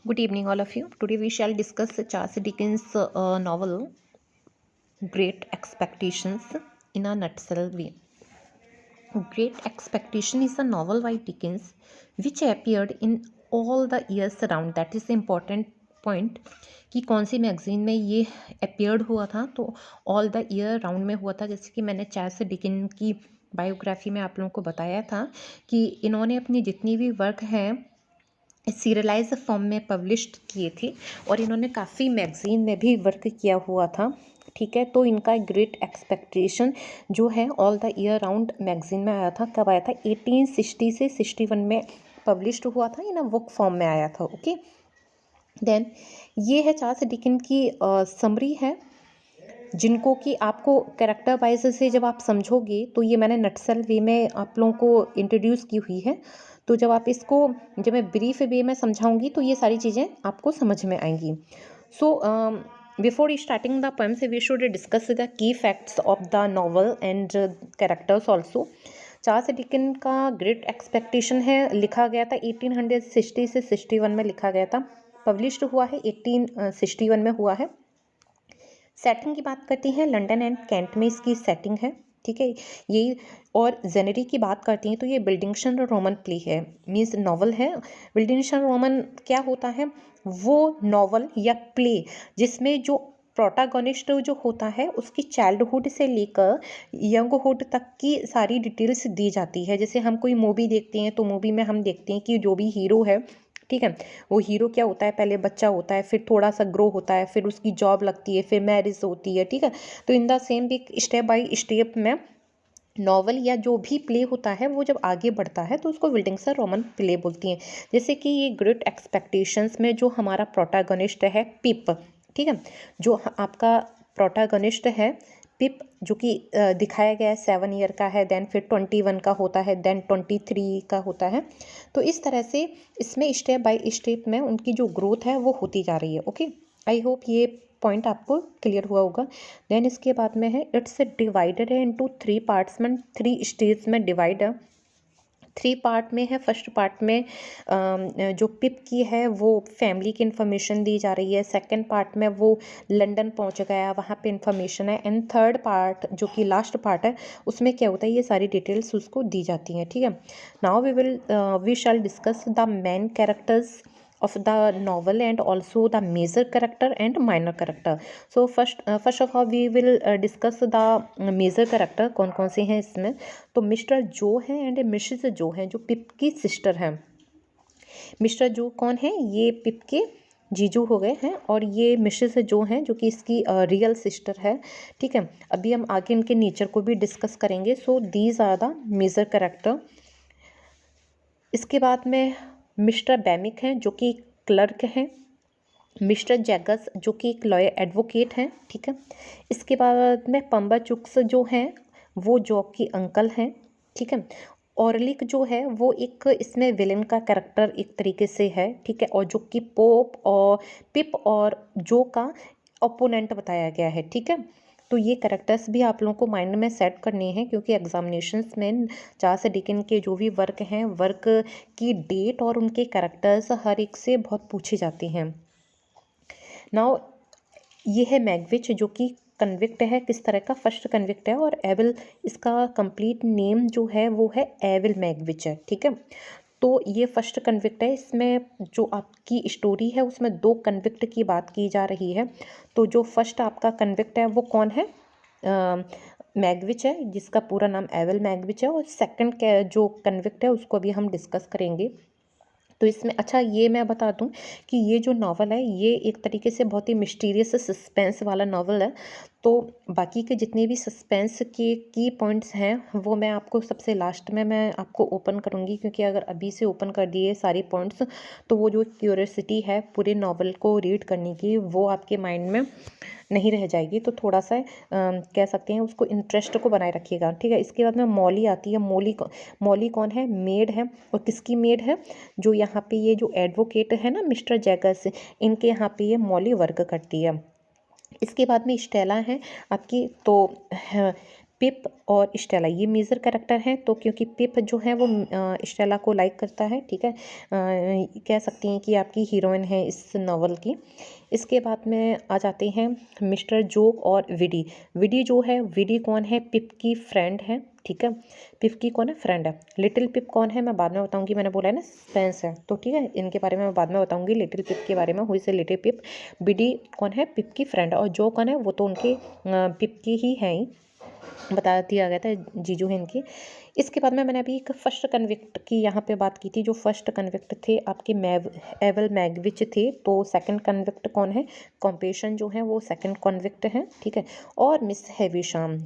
Good evening, all of you. Today we shall discuss Charles Dickens' novel Great Expectations in a nutshell way. Great Expectation is a novel by Dickens which appeared in all the years around. That is the important point कि कौन सी magazine में ये appeared हुआ था, तो all the year round में हुआ था। जैसे कि मैंने चार्ल्स डिकिन की बायोग्राफी में आप लोगों को बताया था कि इन्होंने अपनी जितनी भी वर्क हैं सीरियलाइज फॉर्म में पब्लिश्ड किए थे और इन्होंने काफ़ी मैगज़ीन में भी वर्क किया हुआ था। ठीक है, तो इनका ग्रेट एक्सपेक्टेशन जो है all the year round magazine में आया था। कब आया था? 1860 से 61 में पब्लिश्ड हुआ था, इन बुक फॉर्म में आया था। ओके, देन ये है चार्ल्स डिकिन की समरी है, जिनको कि आपको कैरेक्टर वाइज से जब आप समझोगे तो ये मैंने नटसेल वे में आप लोगों को इंट्रोड्यूस की हुई है। तो जब आप इसको जब मैं ब्रीफ वे में समझाऊंगी तो ये सारी चीज़ें आपको समझ में आएंगी। So before starting the poems we should discuss the key facts of the novel and characters also. Charles Dickens का ग्रेट एक्सपेक्टेशन है लिखा गया था 1860 से 61 में लिखा गया था। पब्लिश्ड हुआ है 1861 में हुआ है। सेटिंग की बात करते हैं, लंदन एंड कैंट में इसकी सेटिंग है। ठीक है, यही। और जेनरी की बात करते हैं तो ये बिल्डिंगशन रोमन प्ले है, मीन्स नॉवल है। बिल्डिंगशन रोमन क्या होता है? वो नॉवल या प्ले जिसमें जो प्रोटागोनिस्ट जो होता है उसकी चाइल्डहुड से लेकर यंगहुड तक की सारी डिटेल्स दी जाती है। जैसे हम कोई मूवी देखते हैं तो मूवी में हम देखते हैं कि जो भी हीरो है, ठीक है, वो हीरो क्या होता है? पहले बच्चा होता है, फिर थोड़ा सा ग्रो होता है, फिर उसकी जॉब लगती है, फिर मैरिज होती है। ठीक है, तो इन द सेम भी स्टेप बाय स्टेप में नॉवल या जो भी प्ले होता है वो जब आगे बढ़ता है तो उसको विल्डिंगसन रोमन प्ले बोलती हैं। जैसे कि ये ग्रेट एक्सपेक्टेशंस में जो हमारा प्रोटैगनिस्ट है पिप, ठीक है, जो आपका प्रोटैगनिस्ट है पिप, जो कि दिखाया गया है 7 ईयर का है, देन फिर 21 का होता है, देन 23 का होता है। तो इस तरह से इसमें स्टेप बाय स्टेप में उनकी जो ग्रोथ है वो होती जा रही है। ओके, आई होप ये पॉइंट आपको क्लियर हुआ होगा। देन इसके बाद में है इट्स डिवाइडेड है इनटू 3 पार्ट्स में, 3 स्टेज में डिवाइड है। 3 पार्ट में है। फर्स्ट पार्ट में जो पिप की है वो फैमिली की इन्फॉर्मेशन दी जा रही है। सेकंड पार्ट में वो लंदन पहुंच गया, वहाँ पे इन्फॉर्मेशन है। एंड थर्ड पार्ट जो कि लास्ट पार्ट है उसमें क्या होता है, ये सारी डिटेल्स उसको दी जाती हैं। ठीक है, now we shall discuss the main characters of the novel and also the major character and minor character. So first of all we will discuss the major character। कौन कौन से हैं इसमें? तो मिस्टर जो है एंड मिसेस जो है, जो पिप की सिस्टर हैं। मिस्टर जो कौन है? ये पिप के जीजू हो गए हैं, और ये मिसेस जो हैं जो कि इसकी रियल सिस्टर है। ठीक है, अभी हम आगे इनके नेचर को भी डिस्कस करेंगे। So these are the major character. इसके बाद में मिस्टर बैमिक हैं जो कि क्लर्क हैं। मिस्टर जैगस जो कि एक लॉयर एडवोकेट हैं। ठीक है, इसके बाद में पंबा चुक्स जो हैं वो जॉक की अंकल हैं। ठीक है, ऑर्लिक जो है वो एक इसमें विलेन का कैरेक्टर एक तरीके से है। ठीक है, और जो कि पोप और पिप और जो का ओपोनेंट बताया गया है। ठीक है, तो ये कैरेक्टर्स भी आप लोगों को माइंड में सेट करने हैं, क्योंकि एग्जामिनेशंस में चार्ल्स डिकिन के जो भी वर्क हैं, वर्क की डेट और उनके कैरेक्टर्स हर एक से बहुत पूछे जाते हैं। नाउ ये है मैगविच जो कि कन्विक्ट है। किस तरह का? फर्स्ट कन्विक्ट है। और एविल, इसका कंप्लीट नेम जो है वो है एविल मैगविच है। ठीक है, तो ये फर्स्ट कन्विक्ट है। इसमें जो आपकी स्टोरी है उसमें 2 कन्विक्ट की बात की जा रही है। तो जो फर्स्ट आपका कन्विक्ट है वो कौन है? मैगविच है, जिसका पूरा नाम एविल मैगविच है। और सेकंड जो कन्विक्ट है उसको भी हम डिस्कस करेंगे। तो इसमें अच्छा ये मैं बता दूं कि ये जो नॉवल है ये एक तरीके से बहुत ही मिस्टीरियस सस्पेंस वाला नॉवल है। तो बाकी के जितने भी सस्पेंस के की पॉइंट्स हैं वो मैं आपको सबसे लास्ट में मैं आपको ओपन करूंगी, क्योंकि अगर अभी से ओपन कर दिए सारे पॉइंट्स तो वो जो क्यूरियोसिटी है पूरे नॉवल को रीड करने की वो आपके माइंड में नहीं रह जाएगी। तो थोड़ा सा कह सकते हैं उसको इंटरेस्ट को बनाए रखिएगा। ठीक है, इसके बाद में मॉली आती है। मॉली कौन है? मेड है। और किसकी मेड है? जो यहाँ पे ये जो एडवोकेट है ना मिस्टर जैगस, इनके यहाँ पे ये मॉली वर्क करती है। इसके बाद में स्टेला है आपकी। तो पिप और स्टेला ये मेजर कैरेक्टर हैं। तो क्योंकि पिप जो है वो स्टेला को लाइक करता है, ठीक है, कह सकती हैं कि आपकी हीरोइन है इस नॉवल की। इसके बाद में आ जाते हैं मिस्टर जोग और विडी। विडी जो है, विडी कौन है, पिप की फ्रेंड है, ठीक है, पिप की कौन है, फ्रेंड है। लिटिल पिप कौन है मैं बाद में बताऊंगी, मैंने बोला है ना सस्पेंस है, तो ठीक है, इनके बारे में मैं बाद में बताऊंगी लिटिल पिप के बारे में, हुई से लिटिल पिप। विडी कौन है, पिप की फ्रेंड, और जो कौन है वो तो उनके पिप की ही है ही, बता दिया गया था, जीजू हैं इनकी। इसके बाद में मैंने अभी एक फर्स्ट कन्विक्ट की यहाँ पे बात की थी। जो फर्स्ट कन्विक्ट थे आपके एवल मैगविच थे। तो सेकंड कन्विक्ट कौन है, कॉम्पेशन जो है वो सेकंड कन्विक्ट है, ठीक है। और Miss Havisham,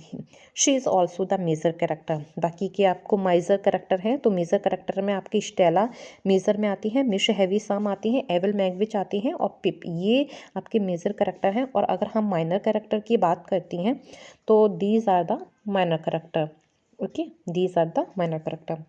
she is also the major character. बाकी के आपको माइजर कैरेक्टर हैं, तो मेजर कैरेक्टर में आपकी स्टेला मेजर में आती है, मिस हेविशाम आती हैं, एवल मैगविच आती हैं, और पिप, ये आपके मेजर कैरेक्टर हैं। और अगर हम माइनर कैरेक्टर की बात करती हैं तो these are the minor character, okay, these are the minor character.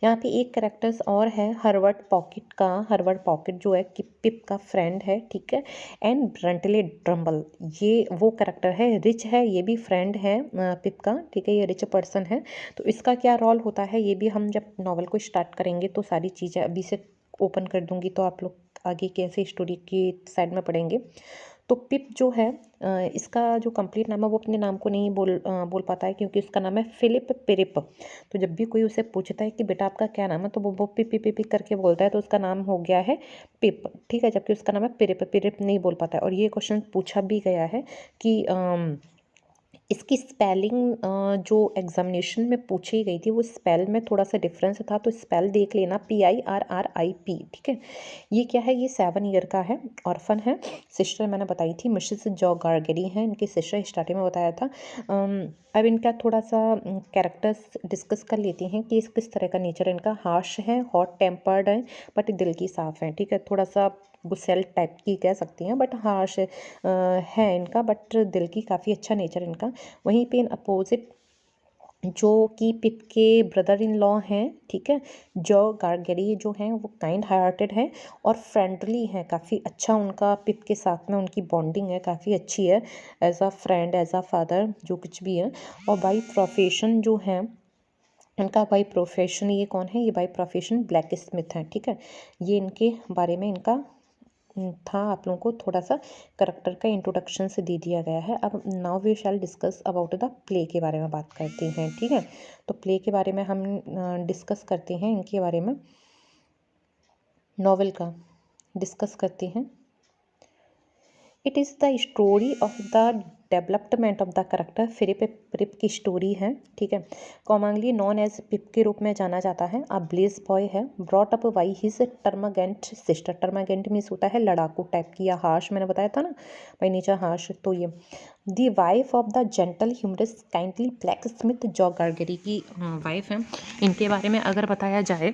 यहाँ पे एक कैरेक्टर्स और है हर्वर्ड पॉकेट का। हर्वर्ड पॉकेट जो है कि पिप का फ्रेंड है, ठीक है। एंड ब्रंटले ड्रम्बल, ये वो कैरेक्टर है, रिच है, ये भी फ्रेंड है पिप का, ठीक है, ये रिच पर्सन है। तो इसका क्या रोल होता है ये भी हम जब नॉवल को स्टार्ट करेंगे तो सारी चीज़ें अभी से ओपन कर दूंगी, तो आप लोग आगे कैसे स्टोरी की साइड में पढ़ेंगे। तो पिप जो है, इसका जो कंप्लीट नाम है वो अपने नाम को नहीं बोल पाता है, क्योंकि उसका नाम है फिलिप पिरिप। तो जब भी कोई उसे पूछता है कि बेटा आपका क्या नाम है, तो वो पिप पिप पिप करके बोलता है, तो उसका नाम हो गया है पिप, ठीक है, जबकि उसका नाम है पिरिप। पिरिप नहीं बोल पाता है। और ये क्वेश्चन पूछा भी गया है कि इसकी स्पेलिंग जो एग्जामिनेशन में पूछी गई थी वो स्पेल में थोड़ा सा डिफरेंस था, तो स्पेल देख लेना, PIRRIP, ठीक है। ये क्या है, ये 7 ईयर का है, ऑर्फन है। सिस्टर मैंने बताई थी मिसेस जॉ गार्गेरी हैं इनकी सिस्टर, स्टार्टिंग में बताया था। अब इनका थोड़ा सा कैरेक्टर्स डिस्कस कर लेती हैं कि इस किस तरह का नेचर है इनका। हार्श है, हॉट टेम्पर्ड है, बट दिल की साफ़ है, ठीक है, थोड़ा सा गुस्सैल टाइप की कह सकती हैं, बट हार्श है इनका, बट दिल की काफ़ी अच्छा नेचर इनका। वहीं पे इन अपोजिट जो कि पिप के ब्रदर इन लॉ हैं, ठीक है, जो गार्गेरी जो हैं वो काइंड हार्टेड है और फ्रेंडली है, काफ़ी अच्छा उनका पिप के साथ में उनकी बॉन्डिंग है, काफ़ी अच्छी है, as a friend, as a father, जो कुछ भी है। और बाई प्रोफेशन जो है इनका, बाई प्रोफेशन ये कौन है, ये बाई प्रोफेशन ब्लैक स्मिथ है, ठीक है। ये इनके बारे में इनका था, आप लोगों को थोड़ा सा करेक्टर का इंट्रोडक्शन से दे दिया गया है। अब now we shall discuss about the play के बारे में बात करते हैं, ठीक है। तो प्ले के बारे में हम डिस्कस करते हैं, इनके बारे में नॉवेल का डिस्कस करते हैं। It is the story of the development of the character. Pip की स्टोरी है, ठीक है। कॉमनली नॉन एज पिप के रूप में जाना जाता है। अब ब्लेज बॉय है, brought up by his termagant sister. Termagant means होता है लड़ाकू टाइप की, या हार्श, मैंने बताया था ना भाई नीचे हार्श। तो ये the wife of the gentle humorous kindly blacksmith Joe Gargery की वाइफ है। इनके बारे में अगर बताया जाए,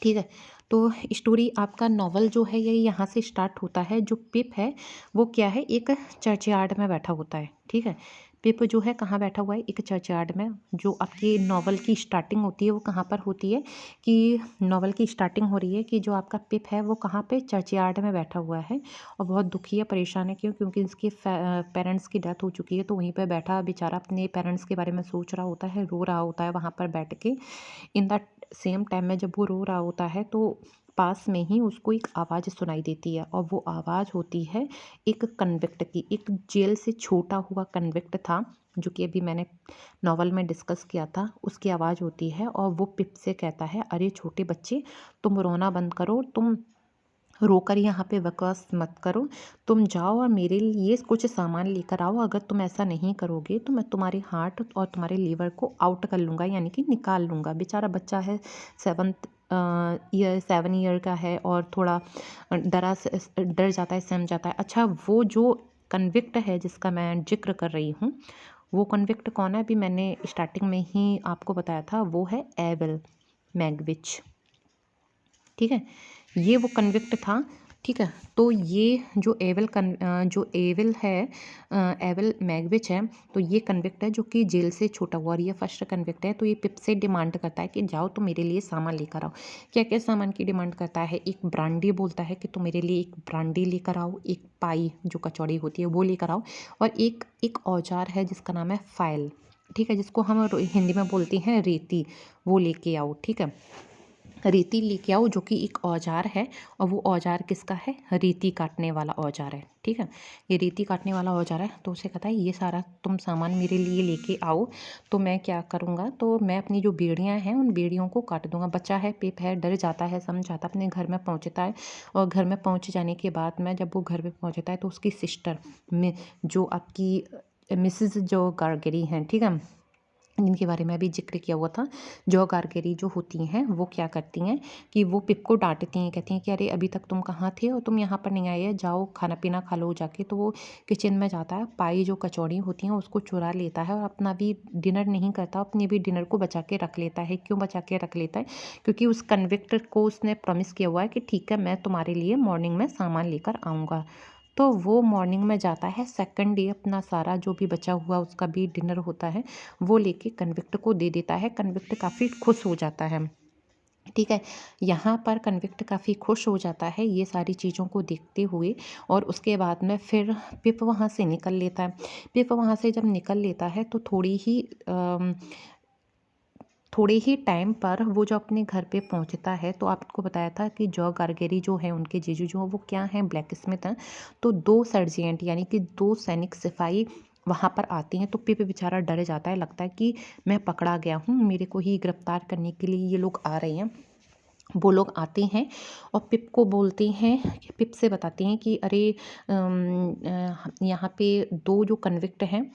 ठीक है, तो स्टोरी आपका नॉवल जो है ये यहाँ से स्टार्ट होता है। जो पिप है वो क्या है, एक चर्चयार्ड में बैठा होता है, ठीक है। पिप जो है कहाँ बैठा हुआ है, एक चर्चयार्ड में। जो आपकी नॉवल की स्टार्टिंग होती है वो कहाँ पर होती है, कि नॉवल की स्टार्टिंग हो रही है कि जो आपका पिप है वो कहाँ पे, चर्चयार्ड में बैठा हुआ है, और बहुत दुखी है, परेशान है, क्यों, क्योंकि इसके पेरेंट्स की डेथ हो चुकी है। तो वहीं पर बैठा बेचारा अपने पेरेंट्स के बारे में सोच रहा होता है, रो रहा होता है वहाँ पर बैठ के। इन द सेम टाइम में जब वो रो रहा होता है तो पास में ही उसको एक आवाज़ सुनाई देती है, और वो आवाज़ होती है एक कन्विक्ट की। एक जेल से छोटा हुआ कन्विक्ट था, जो कि अभी मैंने नॉवल में डिस्कस किया था, उसकी आवाज़ होती है। और वो पिप से कहता है, अरे छोटे बच्चे, तुम रोना बंद करो, तुम रोकर यहाँ पे बकवास मत करो, तुम जाओ और मेरे लिए कुछ सामान लेकर आओ। अगर तुम ऐसा नहीं करोगे तो मैं तुम्हारे हार्ट और तुम्हारे लीवर को आउट कर लूँगा, यानी कि निकाल लूँगा। बेचारा बच्चा है, 7 ईयर का है, और थोड़ा डर जाता है, सहम जाता है। अच्छा, वो जो कन्विक्ट है जिसका मैं जिक्र कर रही हूँ, वो कन्विक्ट कौन है, अभी मैंने स्टार्टिंग में ही आपको बताया था, वो है एवल मैगविच, ठीक है। ये वो कन्विक्ट था, ठीक है। तो ये जो एविल है, एविल मैगविच है, तो ये कन्विक्ट है जो कि जेल से छूटा हुआ, और ये फर्स्ट कन्विक्ट है। तो ये पिप से डिमांड करता है कि जाओ तो मेरे लिए सामान लेकर आओ। क्या क्या सामान की डिमांड करता है? एक ब्रांडी बोलता है कि तुम मेरे लिए एक ब्रांडी लेकर आओ, एक पाई जो कचौड़ी होती है वो लेकर आओ, और एक एक औजार है जिसका नाम है फाइल, ठीक है, जिसको हम हिंदी में बोलते हैं रेती, वो लेके आओ। ठीक है, रेती लेके आओ जो कि एक औजार है, और वो औजार किसका है? रेती काटने वाला औजार है। ठीक है, ये रेती काटने वाला औजार है। तो उसे कहता है ये सारा तुम सामान मेरे लिए लेके आओ, तो मैं क्या करूँगा, तो मैं अपनी जो बेड़ियाँ हैं उन बेड़ियों को काट दूंगा। बच्चा है, पिप है, डर जाता है, समझ आता है, अपने घर में पहुँचता है, और घर में पहुँच जाने के बाद में जब वो घर पे पहुँचता है तो उसकी सिस्टर में जो आपकी मिसेस जो गारगेरी हैं, ठीक है, जिनके बारे में अभी जिक्र किया हुआ था, जो गारगेरी जो होती हैं वो क्या करती हैं कि वो पिप को डांटती हैं, कहती हैं कि अरे अभी तक तुम कहाँ थे और तुम यहाँ पर नहीं आए, जाओ खाना पीना खा लो जाके। तो वो किचन में जाता है, पाई जो कचौड़ी होती हैं उसको चुरा लेता है, और अपना भी डिनर नहीं करता, अपने भी डिनर को बचा के रख लेता है। क्यों बचा के रख लेता है? क्योंकि उस कन्विक्ट को उसने प्रॉमिस किया हुआ है कि ठीक है मैं तुम्हारे लिए मॉर्निंग में सामान लेकर आऊँगा। तो वो मॉर्निंग में जाता है, सेकंड डे अपना सारा जो भी बचा हुआ उसका भी डिनर होता है वो लेके कन्विक्ट को दे देता है। कन्विक्ट काफ़ी खुश हो जाता है। ठीक है, यहाँ पर कन्विक्ट काफ़ी खुश हो जाता है ये सारी चीज़ों को देखते हुए, और उसके बाद में फिर पिप वहाँ से निकल लेता है। पिप वहाँ से जब निकल लेता है तो थोड़े ही टाइम पर वो जो अपने घर पे पहुंचता है, तो आपको बताया था कि जॉ गारगेरी जो है उनके जीजू जो वो क्या हैं, ब्लैक स्मिथ हैं। तो 2 सर्जेंट यानी कि 2 सैनिक सिपाही वहाँ पर आते हैं। तो पिप बेचारा डर जाता है, लगता है कि मैं पकड़ा गया हूँ, मेरे को ही गिरफ्तार करने के लिए ये लोग आ रहे हैं। वो लोग आते हैं और पिप को बोलते हैं, पिप से बताते हैं कि अरे यहाँ पे 2 जो कन्विक्ट हैं,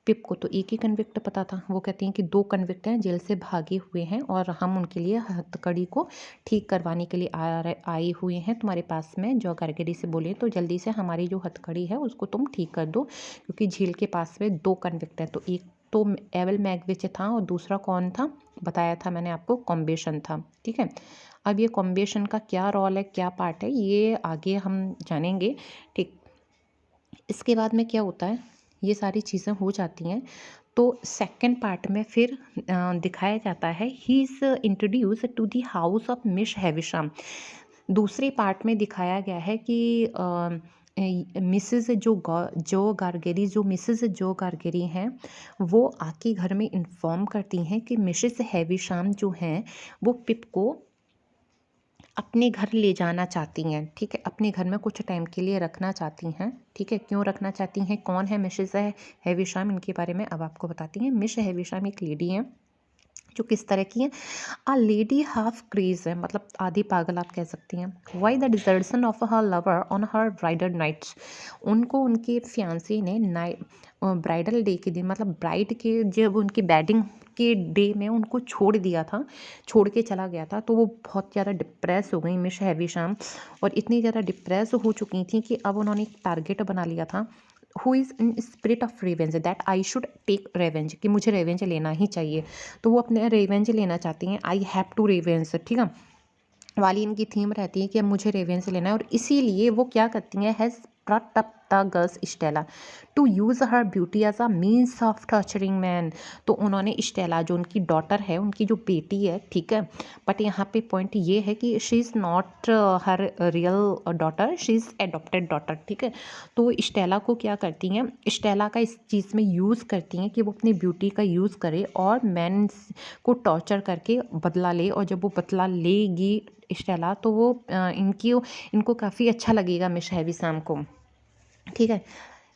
पिप को तो एक ही कन्विक्ट पता था, वो कहते हैं कि 2 कन्विक्ट हैं, जेल से भागे हुए हैं, और हम उनके लिए हथकड़ी को ठीक करवाने के लिए आए हुए हैं तुम्हारे पास में। जो गारगेरी से बोले तो जल्दी से हमारी जो हथकड़ी है उसको तुम ठीक कर दो, क्योंकि झील के पास में 2 कन्विक्ट हैं। तो एक तो एविल मैगविच था और दूसरा कौन था, बताया था मैंने आपको, कॉम्बेशन था। ठीक है, अब ये कॉम्बेशन का क्या रोल है, क्या पार्ट है, ये आगे हम जानेंगे। ठीक, इसके बाद में क्या होता है, ये सारी चीज़ें हो जाती हैं तो सेकंड पार्ट में फिर दिखाया जाता है he is introduce to the house of Miss Havisham. दूसरे पार्ट में दिखाया गया है कि मिसेस जो गारगेरी हैं वो आके घर में इन्फॉर्म करती हैं कि मिसेस हैविशम जो हैं वो पिप को अपने घर ले जाना चाहती हैं। ठीक है, अपने घर में कुछ टाइम के लिए रखना चाहती हैं। ठीक है, क्यों रखना चाहती हैं, कौन है मिसेस हैविशम, इनके बारे में अब आपको बताती हैं। मिस हैविशम एक लेडी हैं जो किस तरह की है, आ लेडी हाफ क्रेज है, मतलब आधी पागल आप कह सकती हैं। Why the desertion of her lover on her bridal nights, उनको उनके फियांसी ने ब्राइडल डे के दिन, मतलब ब्राइड के जब उनकी वेडिंग के डे में उनको छोड़ दिया था, छोड़ के चला गया था। तो वो बहुत ज़्यादा डिप्रेस हो गई मिस हैविशम, और इतनी ज़्यादा डिप्रेस हो चुकी थी कि अब उन्होंने एक टारगेट बना लिया था, who is in spirit of revenge, that I should take revenge, कि मुझे रेवेंज लेना ही चाहिए। तो वो अपने रेवेंज लेना चाहती हैं, आई हैव टू रिवेंज। ठीक है, वाली इनकी थीम रहती है कि अब मुझे रेवेंज लेना है, और इसीलिए वो क्या करती हैं, has brought up the girls Stella to use her beauty as a means of torturing man. तो उन्होंने स्टेला जो उनकी डॉटर है, उनकी जो बेटी है, ठीक है, बट यहाँ पे पॉइंट ये है कि she is not her real daughter, she is adopted daughter. ठीक है, तो स्टेला को क्या करती हैं, स्टेला का इस चीज़ में यूज़ करती हैं कि वो अपनी ब्यूटी का यूज़ करे और मैन को टॉर्चर करके बदला ले, और जब वो बदला लेगी स्टेला तो वो इनको काफ़ी अच्छा लगेगा मिस हैविशम को। ठीक है,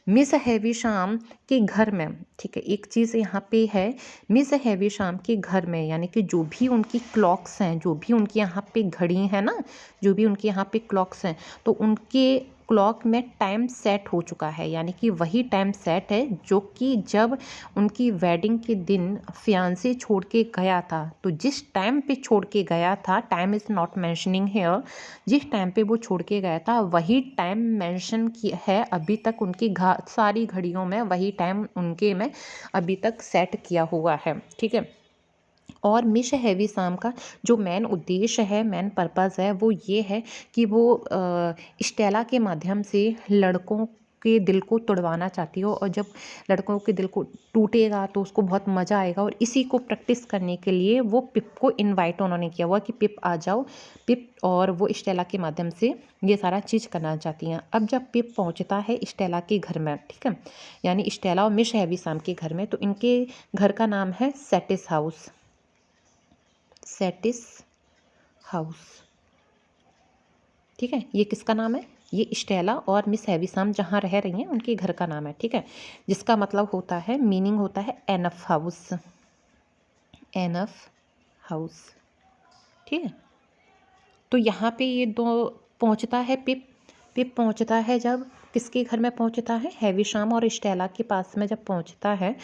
मिस हैविशम के घर में, ठीक है, एक चीज़ यहाँ पे है, मिस हैविशम के घर में, यानी कि जो भी उनकी क्लॉक्स हैं, जो भी उनकी यहाँ पे घड़ी है ना, जो भी उनके यहाँ पे क्लॉक्स हैं, तो उनके क्लॉक में टाइम सेट हो चुका है, यानी कि वही टाइम सेट है जो कि जब उनकी वेडिंग के दिन फियांसे छोड़ के गया था। तो जिस टाइम पे छोड़ के गया था, time is not mentioning here, जिस टाइम पे वो छोड़ के गया था वही टाइम मेंशन किया है अभी तक उनकी सारी घड़ियों में, वही टाइम उनके में अभी तक सेट किया हुआ है। ठीक है, और मिस हैवी साम का जो मेन उद्देश्य है, मेन पर्पज़ है, वो ये है कि वो स्टेला के माध्यम से लड़कों के दिल को तुड़वाना चाहती हो, और जब लड़कों के दिल को टूटेगा तो उसको बहुत मज़ा आएगा, और इसी को प्रैक्टिस करने के लिए वो पिप को इनवाइट उन्होंने किया हुआ कि पिप आ जाओ, पिप, और वो स्टेला के माध्यम से ये सारा चीज़ करना चाहती हैं। अब जब पिप पहुंचता है स्टेला के घर में, ठीक है, यानी स्टेला और मिस हैवी साम के घर में, तो इनके घर का नाम है सेटिस हाउस, सेटिस हाउस, ठीक है। ये किसका नाम है? ये स्टेला और मिस हैवी साम जहाँ रह रही हैं उनके घर का नाम है, ठीक है, जिसका मतलब होता है, मीनिंग होता है एनफ हाउस, एनफ हाउस, ठीक है। तो यहाँ पे ये दो पहुँचता है पिप, पिप पहुँचता है जब किसके घर में पहुँचता है? हैवी साम और स्टेला के पास में जब पहुँचता है,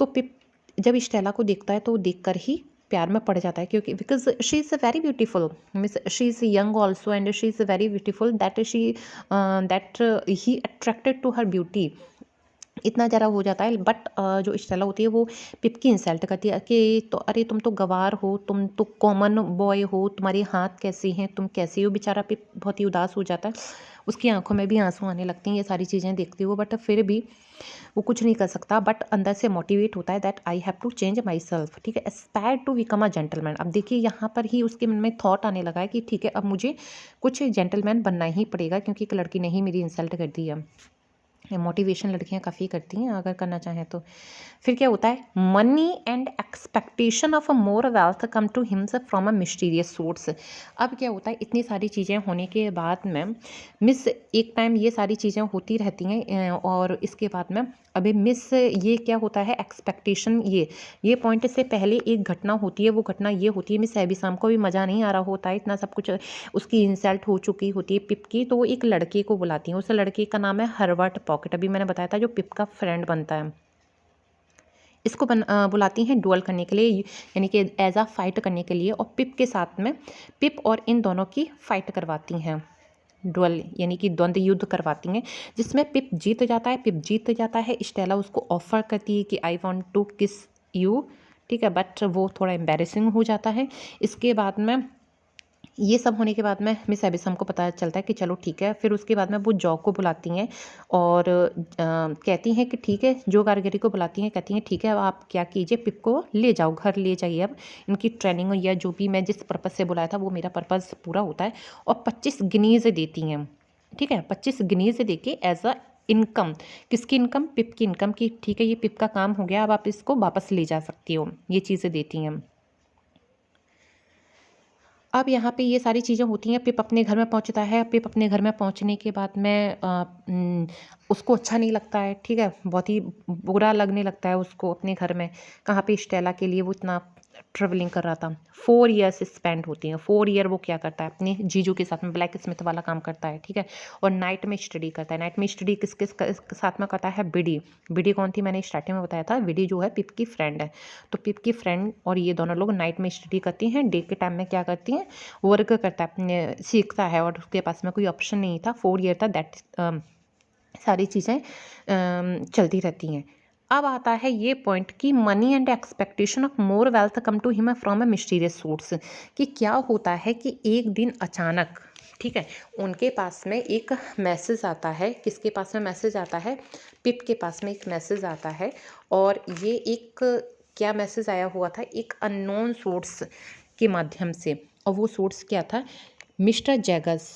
तो पिप जब स्टेला को देखता है तो वो देखकर ही प्यार में पड़ जाता है, क्योंकि because she is very beautiful, means she is young also and she is very beautiful, that he attracted to her beauty, इतना ज़रा हो जाता है। बट जो स्टेला होती है वो पिप की इंसल्ट करती है कि तो अरे तुम तो गवार हो, तुम तो कॉमन बॉय हो, तुम्हारे हाथ कैसे हैं, तुम कैसे हो। बेचारा पिप बहुत ही उदास हो जाता है, उसकी आंखों में भी आंसू आने लगती हैं ये सारी चीज़ें देखते हुए, बट फिर भी वो कुछ नहीं कर सकता, बट अंदर से मोटिवेट होता है that I have to change myself, ठीक है, aspire to become a gentleman. अब देखिए यहाँ पर ही उसके मन में थॉट आने लगा है कि ठीक है, अब मुझे कुछ जेंटलमैन बनना ही पड़ेगा, क्योंकि एक लड़की ने ही मेरी इंसल्ट कर दी है। मोटिवेशन लड़कियां काफ़ी करती हैं अगर करना चाहें तो। फिर क्या होता है? Money and expectation of a more wealth come to hims from a mysterious source. अब क्या होता है, इतनी सारी चीज़ें होने के बाद में मिस एक टाइम ये सारी चीज़ें होती रहती हैं, और इसके बाद में अभी मिस ये क्या होता है, एक्सपेक्टेशन, ये पॉइंट से पहले एक घटना होती है, वो घटना ये होती है, मिस हैवी साम को भी मज़ा नहीं आ रहा होता है, इतना सब कुछ उसकी इंसल्ट हो चुकी होती है पिप की, तो वो एक लड़के को बुलाती है, उस लड़के का नाम है हर्बर्ट पॉकेट, अभी मैंने बताया था जो पिप का फ्रेंड बनता है। इसको बुलाती हैं डुअल करने के लिए, यानी कि एज अ फाइट करने के लिए, और पिप के साथ में पिप और इन दोनों की फाइट करवाती हैं, डुअल यानी कि द्वंद्व युद्ध करवाती हैं, जिसमें पिप जीत जाता है। पिप जीत जाता है, स्टेला उसको ऑफर करती है कि आई वॉन्ट टू किस यू, ठीक है, बट वो थोड़ा एम्बेरसिंग हो जाता है। इसके बाद में ये सब होने के बाद में मिस हैवी साम को पता चलता है कि चलो ठीक है, फिर उसके बाद में वो जॉ को बुलाती हैं और कहती हैं कि ठीक है, जो कारीगरी को बुलाती हैं, कहती हैं ठीक है, अब आप क्या कीजिए, पिप को ले जाओ, घर ले जाइए, अब इनकी ट्रेनिंग या जो भी मैं जिस पर्पज़ से बुलाया था वो मेरा पर्पज़ पूरा होता है, और 25 गिनीज़ देती हैं, ठीक है, 25 गिनीज़ दे के एज अ इनकम, किसकी इनकम? पिप की इनकम की, ठीक है, ये पिप का काम हो गया, अब आप इसको वापस ले जा सकती हो, ये चीज़ें देती हैं। अब यहाँ पे ये सारी चीज़ें होती हैं, पिप अपने घर में पहुँचता है, पिप अपने घर में पहुँचने के बाद में उसको अच्छा नहीं लगता है, ठीक है, बहुत ही बुरा लगने लगता है उसको अपने घर में, कहाँ पे स्टेला के लिए वो इतना ट्रेवलिंग कर रहा था। 4 ईयर्स स्पेंड होती हैं, 4 ईयर वो क्या करता है, अपने जीजू के साथ में ब्लैक स्मिथ वाला काम करता है, ठीक है, और नाइट में स्टडी करता है। नाइट में स्टडी किस किस साथ में करता है? बिडी। बिडी कौन थी? मैंने स्टार्टिंग में बताया था, बिडी जो है पिप की फ्रेंड है। तो पिप की फ्रेंड और ये दोनों लोग नाइट में स्टडी करती हैं, डे के टाइम में क्या करती हैं, वर्क करता है, अपने सीखता है, और उसके पास में कोई ऑप्शन नहीं था, 4 ईयर था, दैट सारी चीज़ें चलती रहती हैं। अब आता है ये पॉइंट कि money and expectation of more wealth come to him from a mysterious source, कि क्या होता है कि एक दिन अचानक, ठीक है, उनके पास में एक मैसेज आता है, किसके पास में मैसेज आता है? पिप के पास में एक मैसेज आता है, और ये एक क्या मैसेज आया हुआ था? एक अननोन सोर्स के माध्यम से, और वो सोर्स क्या था? Mister Jaeger's.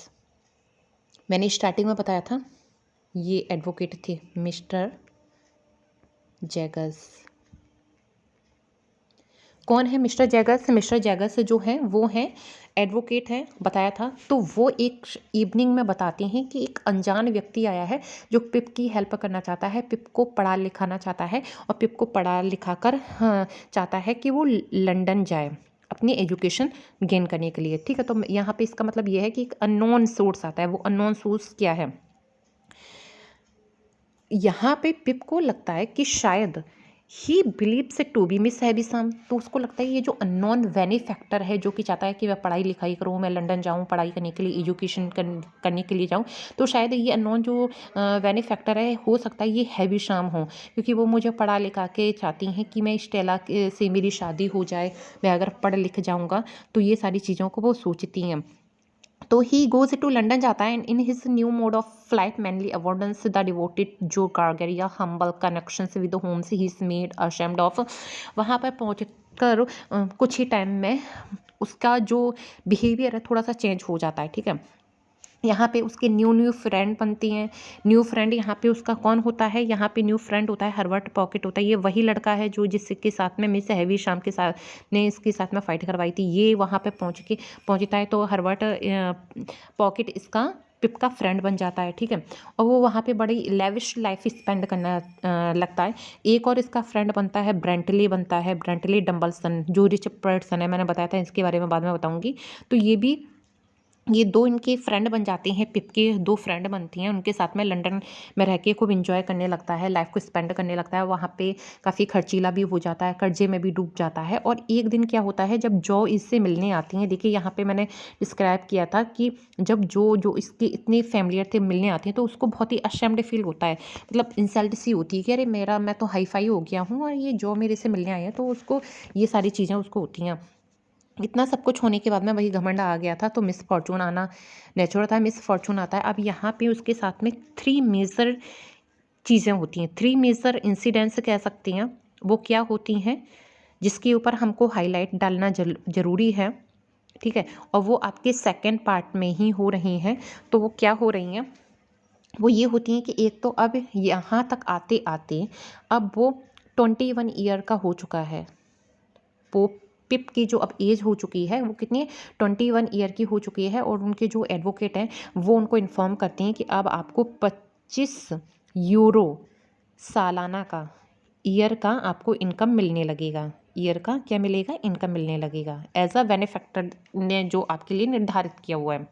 मैंने स्टार्टिंग में बताया था ये एडवोकेट थे, मिस्टर जैगर्स। कौन है मिस्टर जैगर्स? मिस्टर जैगर्स जो हैं वो हैं एडवोकेट हैं, बताया था। तो वो एक इवनिंग में बताते हैं कि एक अनजान व्यक्ति आया है जो पिप की हेल्प करना चाहता है, पिप को पढ़ा लिखाना चाहता है, और पिप को पढ़ा लिखा कर चाहता है कि वो लंदन जाए अपनी एजुकेशन गेन करने के लिए, ठीक है। तो यहाँ पे इसका मतलब ये है कि एक अननोन सोर्स आता है, वो अननोन सोर्स क्या है? यहाँ पे पिप को लगता है कि शायद he believes to be Miss Havisham, तो उसको लगता है ये जो अननोन बेनिफैक्टर है जो कि चाहता है कि मैं पढ़ाई लिखाई करूँ, मैं लंदन जाऊँ पढ़ाई करने के लिए, एजुकेशन करने के लिए जाऊँ, तो शायद ये अननोन जो बेनिफैक्टर है हो सकता है ये हैबिशाम हो, क्योंकि वो मुझे पढ़ा लिखा के चाहती हैं कि मैं स्टेला से मेरी शादी हो जाए, मैं अगर पढ़ लिख जाऊँगा, तो ये सारी चीज़ों को वो सोचती हैं। तो ही गोज टू लंदन जाता है and in his new mode of flight mainly avoidance the devoted Joe Gargery humble connections with homes he is made ashamed of. वहाँ पर पहुँच कर कुछ ही टाइम में उसका जो बिहेवियर है थोड़ा सा चेंज हो जाता है, ठीक है। यहाँ पे उसके न्यू न्यू फ्रेंड बनती हैं। न्यू फ्रेंड यहाँ पे उसका कौन होता है, यहाँ पे न्यू फ्रेंड होता है हर्बर्ट पॉकेट होता है। ये वही लड़का है जो जिसके साथ में मिस हैविशाम के साथ ने इसके साथ में फ़ाइट करवाई थी। ये वहाँ पे पहुँचता है तो हर्बर्ट पॉकेट इसका पिप का फ्रेंड बन जाता है, ठीक है। और वो वहाँ पे बड़ी लेविश लाइफ स्पेंड करना लगता है। एक और इसका फ्रेंड बनता है ब्रेंटली बनता है, ब्रेंटली डम्बलसन जो रिच पर्सन है, मैंने बताया था इसके बारे में बाद में बताऊँगी। तो ये दो इनके फ्रेंड बन जाते हैं, पिप के दो फ्रेंड बनती हैं, उनके साथ में लंदन में रह के खूब इंजॉय करने लगता है, लाइफ को स्पेंड करने लगता है। वहाँ पे काफ़ी खर्चीला भी हो जाता है, कर्जे में भी डूब जाता है। और एक दिन क्या होता है जब जो इससे मिलने आती हैं, देखिए यहाँ पे मैंने डिस्क्राइब किया था कि जब जो इसके इतने फैमिलियर थे मिलने आती हैं तो उसको बहुत ही अशेम्ड फील होता है, मतलब इंसल्ट सी होती है कि अरे मैं तो हाई फाई हो गया हूँ और ये जो मेरे से मिलने आए हैं, तो उसको ये सारी चीज़ें उसको होती हैं। इतना सब कुछ होने के बाद में वही घमंड आ गया था, तो मिस फॉर्चून आना नेचुरल था। मिस फॉर्चून आता है। अब यहाँ पे उसके साथ में 3 मेजर चीज़ें होती हैं, 3 मेजर इंसिडेंट्स कह सकती हैं। वो क्या होती हैं जिसके ऊपर हमको हाईलाइट डालना ज़रूरी है, ठीक है। और वो आपके सेकंड पार्ट में ही हो रही हैं। तो वो क्या हो रही हैं, वो ये होती हैं कि एक तो अब यहाँ तक आते आते अब वो 21 ईयर का हो चुका है। वो पिप की जो अब एज हो चुकी है वो कितनी है, 21 ईयर की हो चुकी है। और उनके जो एडवोकेट हैं वो उनको इन्फॉर्म करती हैं कि अब आपको 25 यूरो सालाना का, ईयर का आपको इनकम मिलने लगेगा। ईयर का क्या मिलेगा, इनकम मिलने लगेगा एज अ बेनिफैक्टर ने जो आपके लिए निर्धारित किया हुआ है।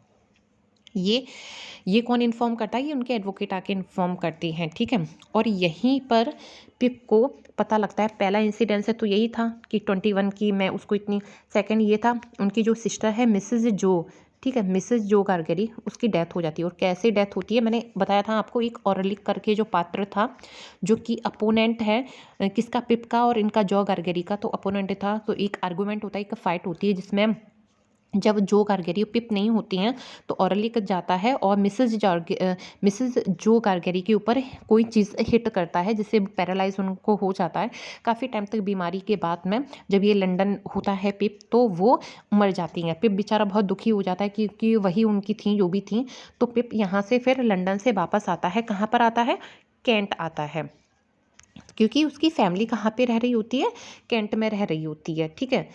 ये कौन इन्फॉर्म करता है, ये उनके एडवोकेट आके इन्फॉर्म करते हैं, ठीक है। और यहीं पर पिप को पता लगता है, पहला इंसिडेंस है तो यही था कि 21 की मैं उसको इतनी, सेकंड ये था उनकी जो सिस्टर है मिसेज जो, ठीक है, मिसेज जो गारगरी, उसकी डेथ हो जाती है। और कैसे डेथ होती है मैंने बताया था आपको, एक ऑरलिक करके जो पात्र था जो कि अपोनेंट है किसका, पिप का और इनका जो गारगरी का, तो अपोनेंट था। तो एक आर्गूमेंट होता है, एक फाइट होती है जिसमें जब जो गारगेरी पिप नहीं होती हैं तो ऑरलिक जाता है और मिसेज जो गारगेरी के ऊपर कोई चीज़ हिट करता है जिससे पैरालाइज उनको हो जाता है। काफ़ी टाइम तक बीमारी के बाद में जब ये लंदन होता है पिप तो वो मर जाती हैं। पिप बेचारा बहुत दुखी हो जाता है क्योंकि वही उनकी थी जो भी थी। तो पिप यहाँ से फिर लंदन से वापस आता है, कहाँ पर आता है, कैंट आता है, क्योंकि उसकी फैमिली कहाँ पे रह रही होती है, कैंट में रह रही होती है, ठीक है।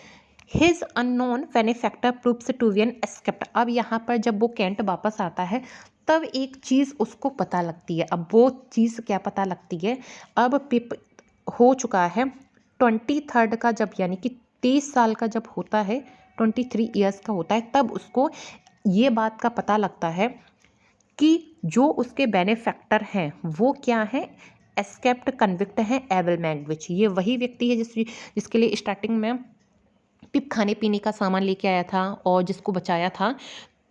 His unknown benefactor proves to be an escaped. अब यहाँ पर जब वो कैंट वापस आता है तब एक चीज़ उसको पता लगती है। अब वो चीज़ क्या पता लगती है, अब पिप हो चुका है 23 का, जब यानी कि 23 साल का जब होता है, 23 ईयर्स का होता है, तब उसको ये बात का पता लगता है कि जो उसके बेनिफैक्टर हैं वो क्या है, एस्केप्ड कन्विक्ट हैं एबल मैग्विच। ये वही व्यक्ति है जिसके लिए स्टार्टिंग में पिप खाने पीने का सामान लेके आया था और जिसको बचाया था।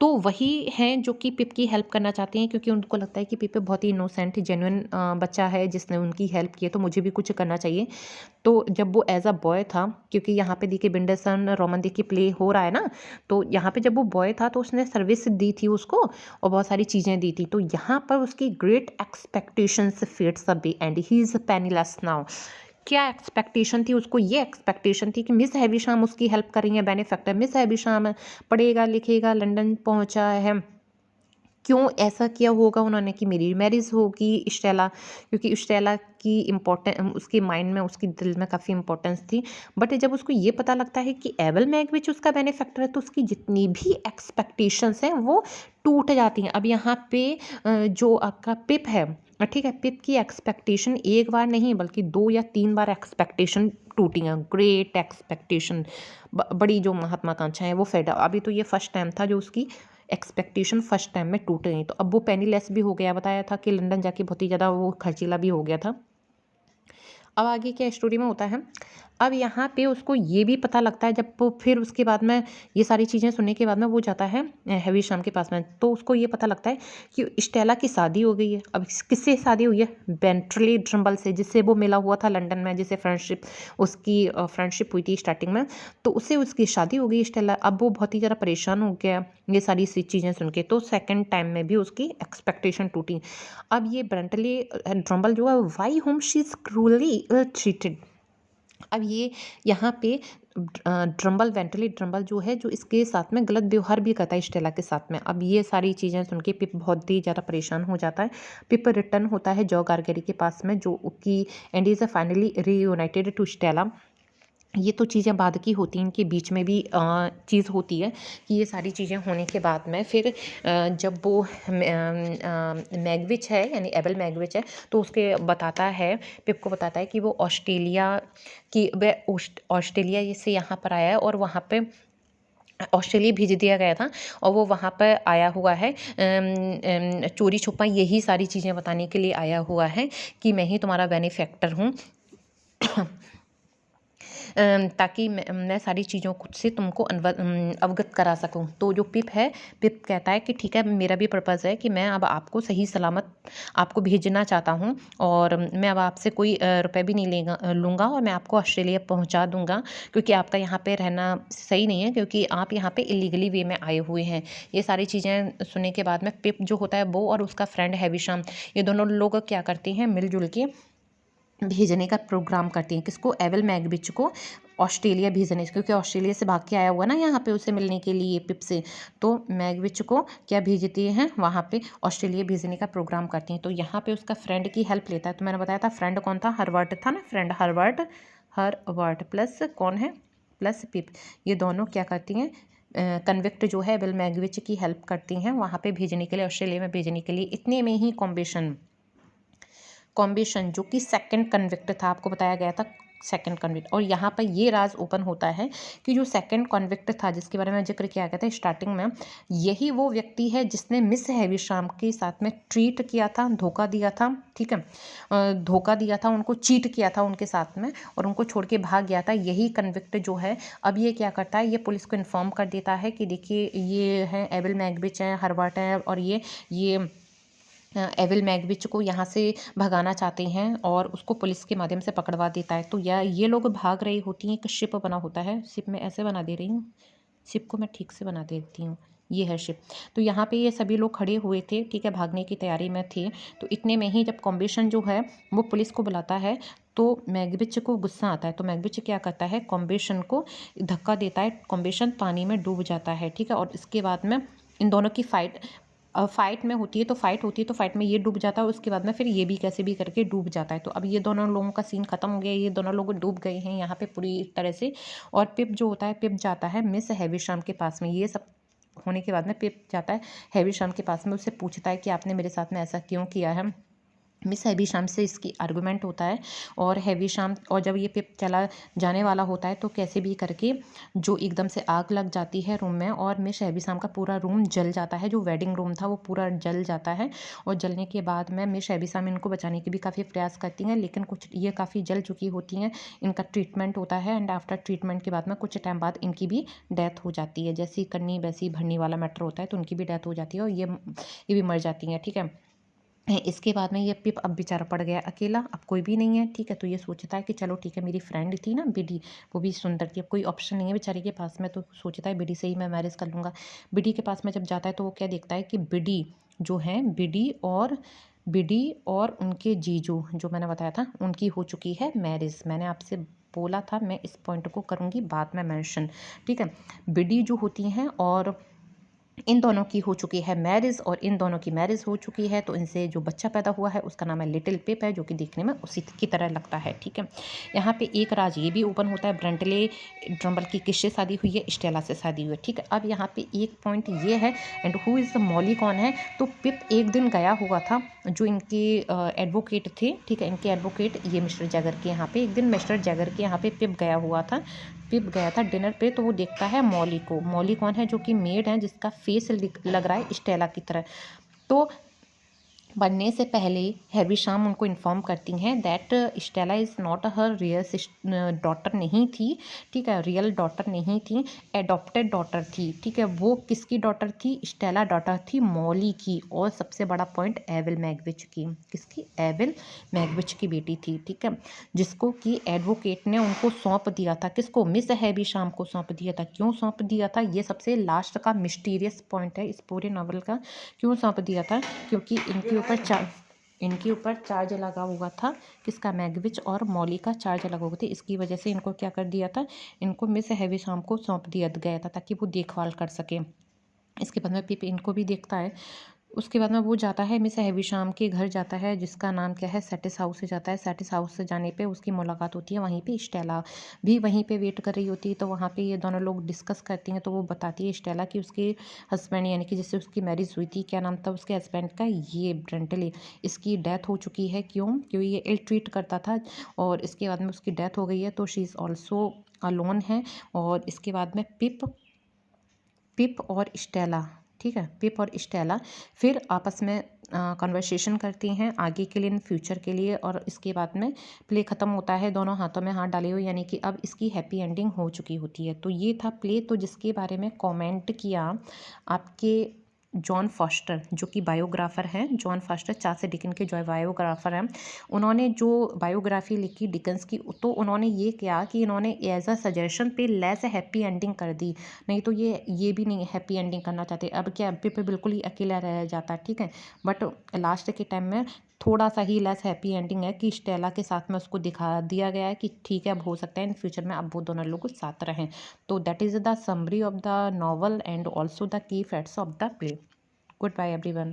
तो वही हैं जो कि पिप की हेल्प करना चाहते हैं, क्योंकि उनको लगता है कि पिप बहुत ही इनोसेंट जेन्युइन बच्चा है जिसने उनकी हेल्प की है, तो मुझे भी कुछ करना चाहिए। तो जब वो एज अ बॉय था, क्योंकि यहाँ पे देखिए बिंडरसन रोमन देखिए प्ले हो रहा है ना, तो यहाँ पे जब वो बॉय था तो उसने सर्विस दी थी उसको और बहुत सारी चीज़ें दी थी। तो यहाँ पर उसकी great expectations fades away and he is penniless now. क्या एक्सपेक्टेशन थी उसको, ये एक्सपेक्टेशन थी कि मिस हैविशाम उसकी हेल्प कर रही है, बेनिफैक्टर मिस हैविशाम पढ़ेगा लिखेगा, लंदन पहुंचा है, क्यों ऐसा किया होगा उन्होंने कि मेरी मैरिज होगी स्टेला, क्योंकि स्टेला की इम्पोर्टेंस उसके माइंड में, उसकी दिल में काफ़ी इंपॉर्टेंस थी। बट जब उसको ये पता लगता है कि एबल मैग्विच उसका बेनिफैक्टर है तो उसकी जितनी भी एक्सपेक्टेशंस हैं वो टूट जाती हैं। अब यहाँ पे जो आपका पिप है, ठीक है, पिप की एक्सपेक्टेशन एक बार नहीं बल्कि 2 या 3 बार एक्सपेक्टेशन टूटी हैं। ग्रेट एक्सपेक्टेशन, बड़ी जो महत्वाकांक्षा है वो फेड। अभी तो ये फर्स्ट टाइम था जो उसकी एक्सपेक्टेशन फर्स्ट टाइम में टूट गई। तो अब वो पेनीलेस भी हो गया, बताया था कि लंदन जाके बहुत ही ज़्यादा वो खर्चीला भी हो गया था। अब आगे क्या स्टोरी में होता है, अब यहाँ पे उसको ये भी पता लगता है जब वो फिर उसके बाद में ये सारी चीज़ें सुनने के बाद में वो जाता है हैविशाम के पास में, तो उसको ये पता लगता है कि स्टेला की शादी हो गई है। अब किससे शादी हुई है? बेंटली ड्रम्बल से, जिससे वो मिला हुआ था लंदन में, जिससे उसकी फ्रेंडशिप हुई थी स्टार्टिंग में, तो उससे उसकी शादी हो गई स्टेला। अब वो बहुत ही ज़्यादा परेशान हो गया ये सारी चीज़ें सुन के, तो सेकेंड टाइम में भी उसकी एक्सपेक्टेशन टूटी। अब ये बेंटली ड्रम्बल जो है, why whom she is cruelly ill treated. अब ये यहाँ पे वेंटली ड्रम्बल जो है, जो इसके साथ में गलत व्यवहार भी करता है स्टेला के साथ में। अब ये सारी चीज़ें सुन के पिप बहुत ही ज़्यादा परेशान हो जाता है। पिप रिटर्न होता है जो गारगेरी के पास में, जो कि and is finally reunited to Stella. ये तो चीज़ें बाद की होती हैं, इनके बीच में भी चीज़ होती है कि ये सारी चीज़ें होने के बाद में फिर जब वो मैगविच है, यानी एबल मैगविच है, तो उसके बताता है, पिप को बताता है कि वो ऑस्ट्रेलिया से यहाँ पर आया है और वहाँ पे ऑस्ट्रेलिया भेज दिया गया था, और वो वहाँ पर आया हुआ है चोरी छुपा यही सारी चीज़ें बताने के लिए आया हुआ है कि मैं ही तुम्हारा बेनिफैक्टर हूँ, ताकि मैं सारी चीज़ों से तुमको अवगत करा सकूं। तो जो पिप है, पिप कहता है कि ठीक है, मेरा भी पर्पज़ है कि मैं अब आपको सही सलामत आपको भेजना चाहता हूं, और मैं अब आपसे कोई रुपए भी नहीं लूँगा, और मैं आपको ऑस्ट्रेलिया पहुंचा दूंगा, क्योंकि आपका यहाँ पे रहना सही नहीं है, क्योंकि आप यहाँ पे इलीगली वे में आए हुए हैं। ये सारी चीज़ें सुनने के बाद में पिप जो होता है वो और उसका फ्रेंड हैविशाम, ये दोनों लोग क्या करते हैं, मिलजुल के भेजने का प्रोग्राम करती हैं। किसको? एवल मैगविच को ऑस्ट्रेलिया भेजने, क्योंकि ऑस्ट्रेलिया से भाग के आया हुआ ना यहाँ पे उसे मिलने के लिए पिप से, तो मैगविच को क्या भेजती हैं, वहाँ पे ऑस्ट्रेलिया भेजने का प्रोग्राम करती हैं। तो यहाँ पे उसका फ्रेंड की हेल्प लेता है। तो मैंने बताया था फ्रेंड कौन था, हरवर्ट था ना, फ्रेंड हरवर्ट प्लस कौन है, प्लस पिप, ये दोनों क्या करती हैं, कन्विक्ट जो है एवल मैगविच की हेल्प करती हैं वहाँ पे भेजने के लिए, ऑस्ट्रेलिया में भेजने के लिए। इतने में ही कॉम्बिशन जो कि सेकंड कन्विक्ट था, आपको बताया गया था सेकंड कन्विक्ट, और यहाँ पर ये राज ओपन होता है कि जो सेकंड कन्विक्ट था, जिसके बारे में जिक्र किया गया था स्टार्टिंग में, यही वो व्यक्ति है जिसने मिस हैविशाम के साथ में ट्रीट किया था, धोखा दिया था, ठीक है, धोखा दिया था उनको, चीट किया था उनके साथ में, और उनको छोड़ के भाग गया था। यही कन्विक्ट जो है, अब ये क्या करता है, ये पुलिस को इन्फॉर्म कर देता है कि देखिए ये है एवल मैगविच है, हरवर्ट है, और ये एविल मैगविच को यहाँ से भगाना चाहते हैं, और उसको पुलिस के माध्यम से पकड़वा देता है। तो ये लोग भाग रही होती हैं, एक शिप बना होता है, शिप में ऐसे बना दे रही हूँ, शिप को मैं ठीक से बना देती हूँ, ये है शिप। तो यहाँ पे ये सभी लोग खड़े हुए थे, ठीक है, भागने की तैयारी में थे। तो इतने में ही जब कॉम्बिशन जो है वो पुलिस को बुलाता है, तो मैगविच को गुस्सा आता है। तो मैगविच क्या करता है, कॉम्बिशन को धक्का देता है, कॉम्बिशन पानी में डूब जाता है, ठीक है। और इसके बाद में इन दोनों की फाइट में होती है, तो फाइट में ये डूब जाता है, उसके बाद में फिर ये भी कैसे भी करके डूब जाता है। तो अब ये दोनों लोगों का सीन खत्म हो गया, ये दोनों लोग डूब गए हैं यहाँ पे पूरी तरह से। और पिप जो होता है, पिप जाता है मिस हैविशाम के पास में। ये सब होने के बाद में पिप जाता है हैविशाम के पास में, उससे पूछता है कि आपने मेरे साथ में ऐसा क्यों किया है। मिस हैविशाम से इसकी आर्गूमेंट होता है, और हैविशाम, और जब ये पिप चला जाने वाला होता है, तो कैसे भी करके जो एकदम से आग लग जाती है रूम में, और मिस हैविशाम का पूरा रूम जल जाता है, जो वेडिंग रूम था वो पूरा जल जाता है। और जलने के बाद में मिस हैविशाम इनको बचाने के भी काफ़ी प्रयास करती हैं, लेकिन कुछ ये काफ़ी जल चुकी होती हैं। इनका ट्रीटमेंट होता है, एंड आफ्टर ट्रीटमेंट के बाद में कुछ टाइम बाद इनकी भी डेथ हो जाती है। जैसी करनी वैसी भरनी वाला मैटर होता है, तो उनकी भी डेथ हो जाती है, और ये भी मर जाती हैं, ठीक है। इसके बाद में ये पिप अब बेचारा पड़ गया अकेला, अब कोई भी नहीं है, ठीक है। तो ये सोचता है कि चलो ठीक है, मेरी फ्रेंड थी ना बिडी, वो भी सुंदर थी, अब कोई ऑप्शन नहीं है बेचारे के पास में, तो सोचता है बिडी से ही मैं मैरिज कर लूँगा। बिडी के पास में जब जाता है, तो वो क्या देखता है कि बिडी जो है, बिडी और उनके जीजू जो मैंने बताया था, उनकी हो चुकी है मैरिज। मैंने आपसे बोला था मैं इस पॉइंट को करूँगी बाद में मैंशन, ठीक है। बिडी जो होती हैं, और इन दोनों की हो चुकी है मैरिज, और इन दोनों की मैरिज हो चुकी है, तो इनसे जो बच्चा पैदा हुआ है उसका नाम है लिटिल पिप है, जो कि देखने में उसी की तरह लगता है, ठीक है। यहाँ पे एक राज ये भी ओपन होता है, ब्रेंटले ड्रम्बल की किससे शादी हुई है, स्टेला से शादी हुई है, ठीक है। अब यहाँ पे एक पॉइंट ये है, and who is the Molly कौन है, तो पिप एक दिन गया हुआ था, जो इनके एडवोकेट थे, ठीक है, इनके एडवोकेट ये मिस्टर जैगर के यहाँ पे, एक दिन मिस्टर जैगर के यहाँ पे पिप गया हुआ था, पिप गया था डिनर पे। तो वो देखता है मॉली को, मॉली कौन है, जो कि मेड है, जिसका फेस लग रहा है स्टेला की तरह। तो बनने से पहले हैविशाम उनको इन्फॉर्म करती हैं that Stella is not her real daughter नहीं थी, ठीक है, रियल डॉटर नहीं थी, एडॉप्टेड डॉटर थी, ठीक है। वो किसकी डॉटर थी? स्टेला डॉटर थी मॉली की, और सबसे बड़ा पॉइंट एविल मैगविच की। किसकी? एविल मैगविच की बेटी थी, ठीक है, जिसको कि एडवोकेट ने उनको सौंप दिया था। किसको? मिस हैविशाम को सौंप दिया था। क्यों सौंप दिया था? ये सबसे लास्ट का मिस्टीरियस पॉइंट है इस पूरे नावल का। क्यों सौंप दिया था? क्योंकि इनके ऊपर चार्ज लगा हुआ था। किसका? मैगविच और मॉली का चार्ज लगा हुआ था। इसकी वजह से इनको क्या कर दिया था? इनको मिस हैविशाम को सौंप दिया गया था ताकि वो देखभाल कर सके। इसके बाद में पिप इनको भी देखता है। उसके बाद में वो जाता है मिस हैविशाम के घर जाता है, जिसका नाम क्या है? सैटिस हाउस से जाता है। सैटिस हाउस से जाने पे उसकी मुलाकात होती है। वहीं पे स्टेला भी वहीं पे वेट कर रही होती है। तो वहाँ पे ये दोनों लोग डिस्कस करती हैं। तो वो बताती है स्टेला कि उसके हस्बैंड, यानी कि जिससे उसकी मैरिज हुई थी, क्या नाम था उसके हस्बैंड का? ये ब्रेंटली। इसकी डेथ हो चुकी है। क्यों? क्योंकि ये इल ट्रीट करता था, और इसके बाद में उसकी डेथ हो गई है। तो शी इज़ ऑल्सो अलोन है। और इसके बाद में पिप पिप और स्टेला, ठीक है, पिप और स्टेला फिर आपस में कन्वर्सेशन करती हैं आगे के लिए, इन फ्यूचर के लिए। और इसके बाद में प्ले ख़त्म होता है दोनों हाथों में हाथ डाले हुए, यानी कि अब इसकी हैप्पी एंडिंग हो चुकी होती है। तो ये था प्ले। तो जिसके बारे में कमेंट किया आपके जॉन फॉस्टर, जो कि बायोग्राफर हैं, जॉन फॉस्टर चार्ल्स डिकन के जो बायोग्राफर हैं, उन्होंने जो बायोग्राफी लिखी डिकन्स की, तो उन्होंने ये किया कि इन्होंने एज अ सजेशन पे लेस हैप्पी एंडिंग कर दी। नहीं तो ये भी नहीं हैप्पी एंडिंग करना चाहते। अब क्या, पिप बिल्कुल ही अकेला रह जाता, ठीक है, बट लास्ट के टाइम में थोड़ा सा ही लेस हैप्पी एंडिंग है कि स्टेला के साथ में उसको दिखा दिया गया है कि ठीक है, अब हो सकता है इन फ्यूचर में अब वो दोनों लोग साथ रहें। तो that is the summary of the novel and also the key facts of the play. Goodbye, everyone.